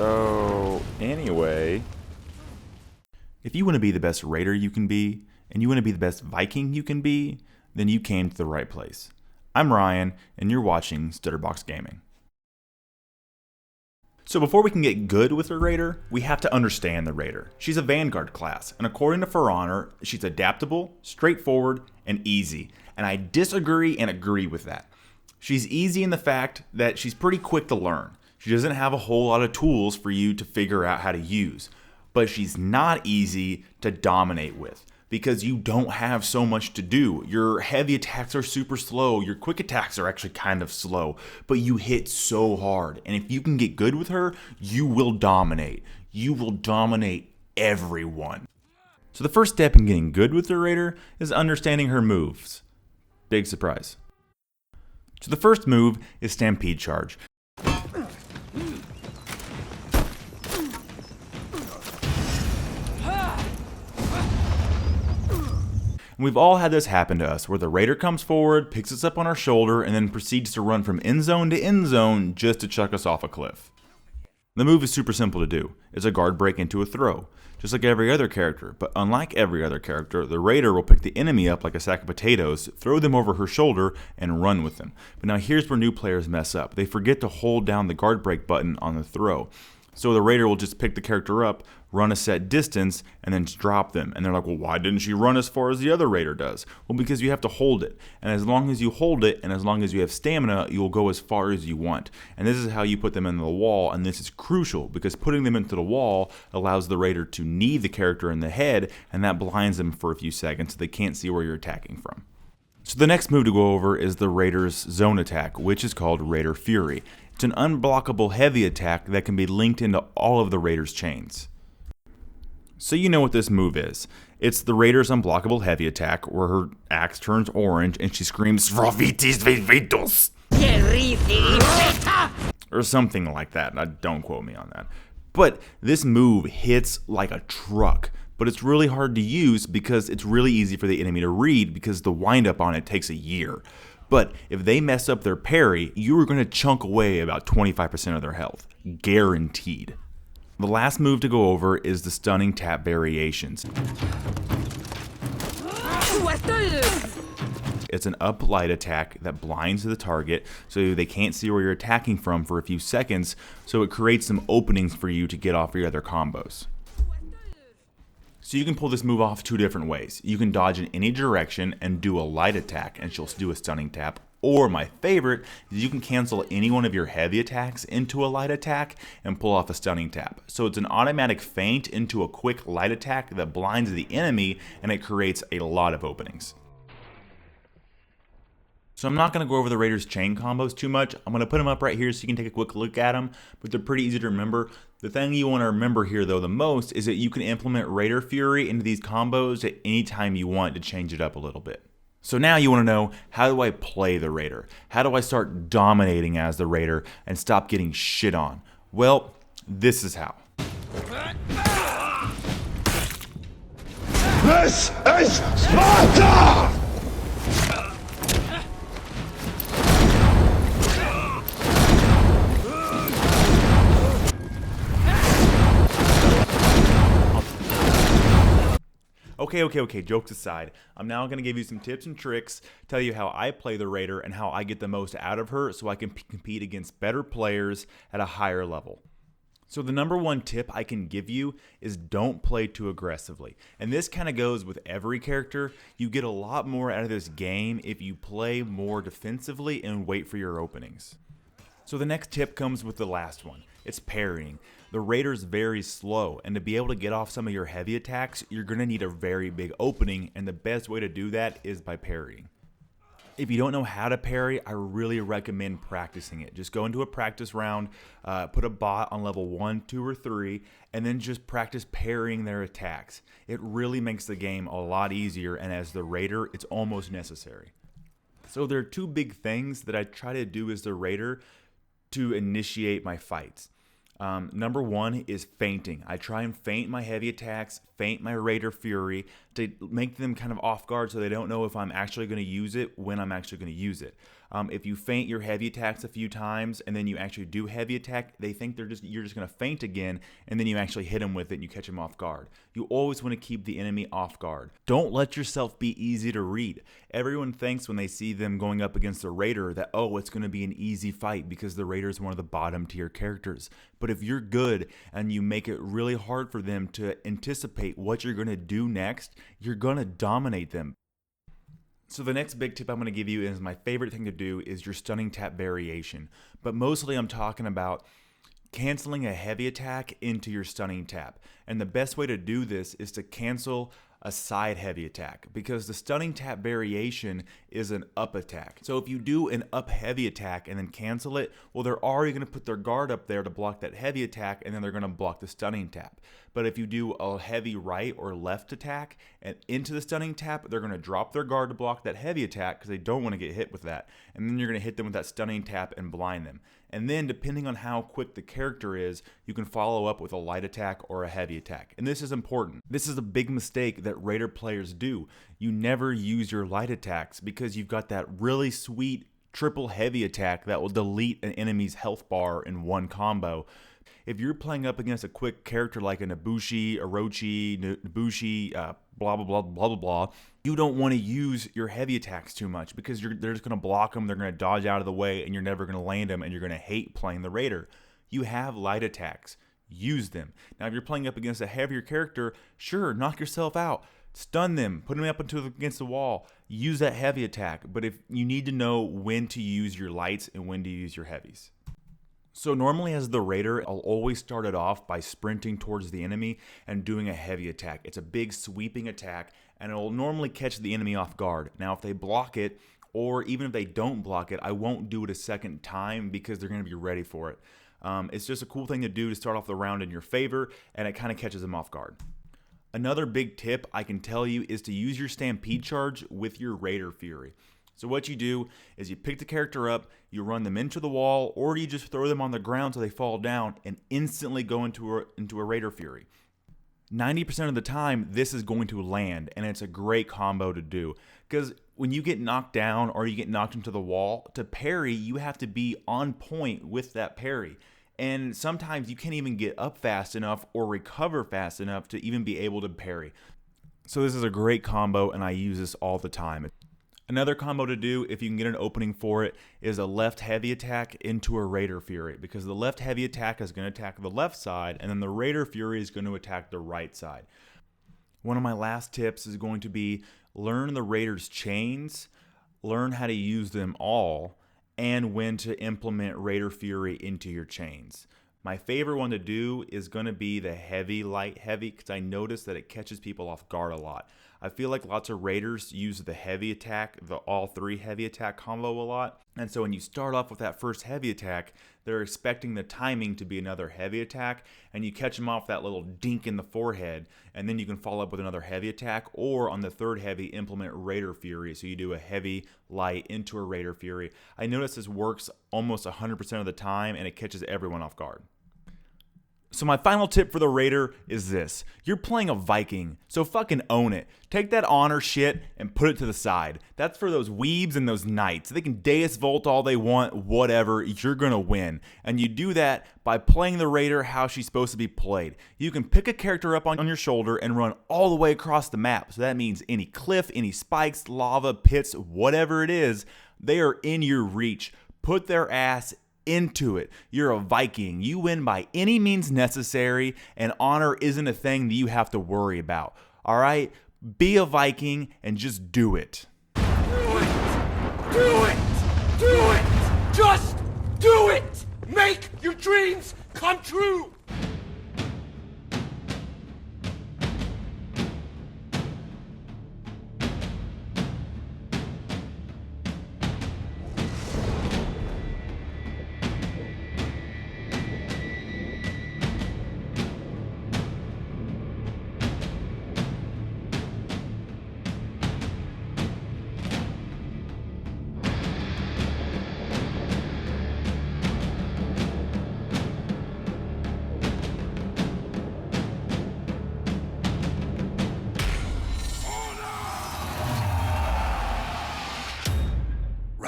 So, anyway, if you want to be the best raider you can be, and you want to be the best Viking you can be, then you came to the right place. I'm Ryan, and you're watching StutterBox Gaming. So before we can get good with a raider, we have to understand the raider. She's a Vanguard class, and according to For Honor, she's adaptable, straightforward, and easy. And I disagree and agree with that. She's easy in the fact that she's pretty quick to learn. She doesn't have a whole lot of tools for you to figure out how to use. But she's not easy to dominate with, because you don't have so much to do. Your heavy attacks are super slow. Your quick attacks are actually kind of slow, but you hit so hard. And if you can get good with her, you will dominate. You will dominate everyone. So the first step in getting good with the raider is understanding her moves. Big surprise. So the first move is Stampede Charge. And we've all had this happen to us, where the raider comes forward, picks us up on our shoulder, and then proceeds to run from end zone to end zone just to chuck us off a cliff. The move is super simple to do. It's a guard break into a throw, just like every other character. But unlike every other character, the raider will pick the enemy up like a sack of potatoes, throw them over her shoulder, and run with them. But now here's where new players mess up. They forget to hold down the guard break button on the throw. So the raider will just pick the character up, run a set distance, and then just drop them. And they're like, well, why didn't she run as far as the other raider does? Well, because you have to hold it. And as long as you hold it, and as long as you have stamina, you will go as far as you want. And this is how you put them into the wall, and this is crucial, because putting them into the wall allows the raider to knee the character in the head, and that blinds them for a few seconds so they can't see where you're attacking from. So the next move to go over is the raider's zone attack, which is called Raider Fury. It's an unblockable heavy attack that can be linked into all of the raider's chains. So you know what this move is. It's the raider's unblockable heavy attack, where her axe turns orange and she screams "Srovitis Vitos!" or something like that. Now, don't quote me on that. But this move hits like a truck. But it's really hard to use because it's really easy for the enemy to read, because the windup on it takes a year. But if they mess up their parry, you are going to chunk away about 25% of their health. Guaranteed. The last move to go over is the stunning tap variations. It's an up light attack that blinds the target so they can't see where you're attacking from for a few seconds, so it creates some openings for you to get off your other combos. So you can pull this move off two different ways. You can dodge in any direction and do a light attack, and she'll do a stunning tap. Or my favorite is you can cancel any one of your heavy attacks into a light attack and pull off a stunning tap. So it's an automatic feint into a quick light attack that blinds the enemy, and it creates a lot of openings. So I'm not going to go over the raider's chain combos too much. I'm going to put them up right here so you can take a quick look at them, but they're pretty easy to remember. The thing you want to remember here though the most is that you can implement Raider Fury into these combos at any time you want to change it up a little bit. So now you want to know, how do I play the raider? How do I start dominating as the raider and stop getting shit on? Well, this is how. This is Sparta! Okay, jokes aside, I'm now going to give you some tips and tricks, tell you how I play the raider and how I get the most out of her so I can compete against better players at a higher level. So the number one tip I can give you is don't play too aggressively. And this kind of goes with every character. You get a lot more out of this game if you play more defensively and wait for your openings. So the next tip comes with the last one. It's parrying. The raider's very slow, and to be able to get off some of your heavy attacks, you're going to need a very big opening, and the best way to do that is by parrying. If you don't know how to parry, I really recommend practicing it. Just go into a practice round, put a bot on level 1, 2, or 3, and then just practice parrying their attacks. It really makes the game a lot easier, and as the raider, it's almost necessary. So there are two big things that I try to do as the raider to initiate my fights. Number one is feinting. I try and feint my heavy attacks, feint my Raider Fury to make them kind of off guard so they don't know if I'm actually going to use it when I'm actually going to use it. If you feint your heavy attacks a few times and then you actually do heavy attack, they think you're just going to feint again, and then you actually hit them with it and you catch them off guard. You always want to keep the enemy off guard. Don't let yourself be easy to read. Everyone thinks when they see them going up against a Raider that, oh, it's going to be an easy fight because the Raider is one of the bottom tier characters. But if you're good and you make it really hard for them to anticipate what you're going to do next, you're going to dominate them. So the next big tip I'm going to give you is my favorite thing to do is your stunning tap variation. But mostly I'm talking about canceling a heavy attack into your stunning tap. And the best way to do this is to cancel a side heavy attack, because the stunning tap variation is an up attack. So if you do an up heavy attack and then cancel it, well, they're already going to put their guard up there to block that heavy attack, and then they're going to block the stunning tap. But if you do a heavy right or left attack and into the stunning tap, they're going to drop their guard to block that heavy attack because they don't want to get hit with that. And then you're going to hit them with that stunning tap and blind them. And then depending on how quick the character is, you can follow up with a light attack or a heavy attack. And this is important. This is a big mistake that Raider players do. You never use your light attacks because you've got that really sweet triple heavy attack that will delete an enemy's health bar in one combo. If you're playing up against a quick character like a Nobushi, Orochi, Nobushi, blah, blah, blah, blah, blah, blah, you don't want to use your heavy attacks too much because they're just going to block them, they're going to dodge out of the way, and you're never going to land them, and you're going to hate playing the Raider. You have light attacks. Use them. Now, if you're playing up against a heavier character, sure, knock yourself out. Stun them. Put them up against the wall. Use that heavy attack. But if you need to know when to use your lights and when to use your heavies. So normally as the Raider, I'll always start it off by sprinting towards the enemy and doing a heavy attack. It's a big sweeping attack, and it'll normally catch the enemy off guard. Now, if they block it, or even if they don't block it, I won't do it a second time because they're going to be ready for it. It's just a cool thing to do to start off the round in your favor, and it kind of catches them off guard. Another big tip I can tell you is to use your Stampede Charge with your Raider Fury. So what you do is you pick the character up, you run them into the wall, or you just throw them on the ground so they fall down and instantly go into a Raider Fury. 90% of the time, this is going to land, and it's a great combo to do. Because when you get knocked down or you get knocked into the wall, to parry, you have to be on point with that parry. And sometimes you can't even get up fast enough or recover fast enough to even be able to parry. So this is a great combo, and I use this all the time. Another combo to do, if you can get an opening for it, is a left heavy attack into a Raider Fury, because the left heavy attack is going to attack the left side, and then the Raider Fury is going to attack the right side. One of my last tips is going to be learn the Raider's chains, learn how to use them all, and when to implement Raider Fury into your chains. My favorite one to do is going to be the heavy, light, heavy, because I notice that it catches people off guard a lot. I feel like lots of Raiders use the heavy attack, the all three heavy attack combo a lot. And so when you start off with that first heavy attack, they're expecting the timing to be another heavy attack, and you catch them off that little dink in the forehead, and then you can follow up with another heavy attack, or on the third heavy, implement Raider Fury. So you do a heavy, light into a Raider Fury. I notice this works almost 100% of the time, and it catches everyone off guard. So my final tip for the Raider is this. You're playing a Viking, so fucking own it. Take that honor shit and put it to the side. That's for those weebs and those knights. They can Deus Volt all they want, whatever, you're gonna win. And you do that by playing the Raider how she's supposed to be played. You can pick a character up on your shoulder and run all the way across the map. So that means any cliff, any spikes, lava, pits, whatever it is, they are in your reach. Put their ass into it. You're a Viking. You win by any means necessary, and honor isn't a thing that you have to worry about. All right? Be a Viking and just do it. Do it! Do it! Do it! Just do it! Make your dreams come true!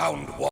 Round one.